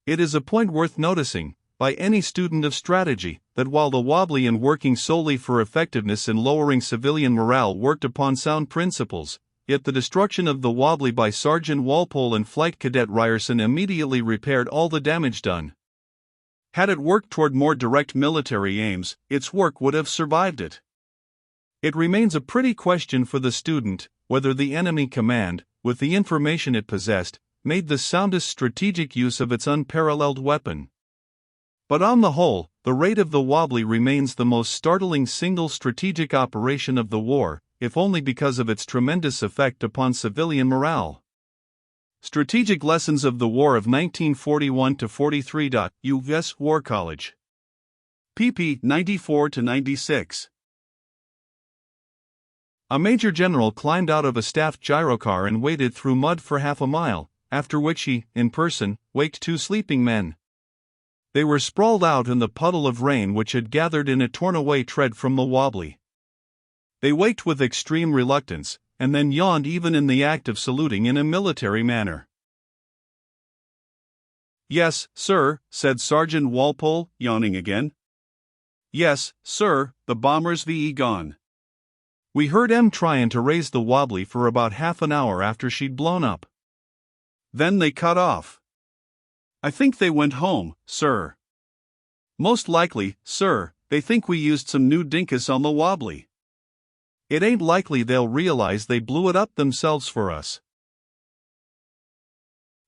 It is a point worth noticing, by any student of strategy, that while the wobbly and working solely for effectiveness in lowering civilian morale worked upon sound principles, yet the destruction of the wobbly by Sergeant Walpole and Flight Cadet Ryerson immediately repaired all the damage done. Had it worked toward more direct military aims, its work would have survived it. It remains a pretty question for the student whether the enemy command, with the information it possessed, made the soundest strategic use of its unparalleled weapon. But on the whole, the raid of the wobbly remains the most startling single strategic operation of the war, if only because of its tremendous effect upon civilian morale. Strategic Lessons of the War of 1941-43. U.S. War College. pp. 94-96. A major general climbed out of a staffed gyrocar and waded through mud for half a mile, after which he, in person, waked two sleeping men. They were sprawled out in the puddle of rain which had gathered in a torn-away tread from the wobbly. They waked with extreme reluctance, and then yawned even in the act of saluting in a military manner. "Yes, sir," said Sergeant Walpole, yawning again. "Yes, sir, the bomber's VE gone. We heard 'em tryin' to raise the wobbly for about half an hour after she'd blown up. Then they cut off. I think they went home, sir. Most likely, sir, they think we used some new dinkus on the wobbly. It ain't likely they'll realize they blew it up themselves for us."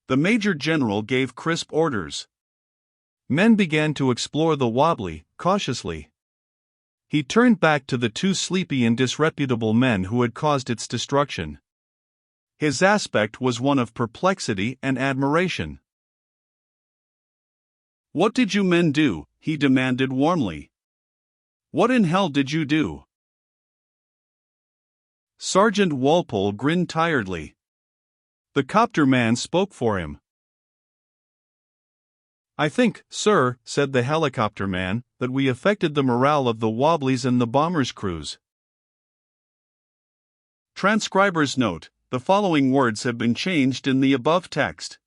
The Major General gave crisp orders. Men began to explore the wobbly, cautiously. He turned back to the two sleepy and disreputable men who had caused its destruction. His aspect was one of perplexity and admiration. "What did you men do?" he demanded warmly. "What in hell did you do?" Sergeant Walpole grinned tiredly. The copter man spoke for him. "I think, sir," said the helicopter man, "that we affected the morale of the wobblies and the bombers' crews." Transcriber's note: the following words have been changed in the above text.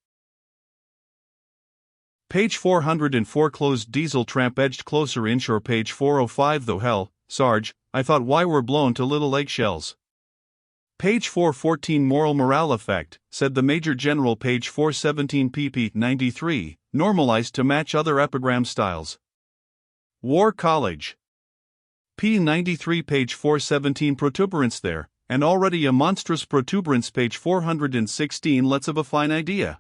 Page 404 closed diesel tramp edged closer inshore. Page 405 Though hell, Sarge, I thought why we're blown to little eggshells. Page 414 Moral morale effect, said the Major General. Page 417 pp. 93, normalized to match other epigram styles. War College. P93 page 417 Protuberance there, and already a monstrous protuberance. Page 416 Let's have a fine idea.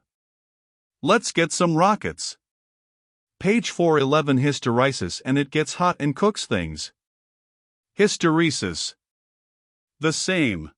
Let's get some rockets. Page 411 Hysteresis and it gets hot and cooks things. Hysteresis. The same.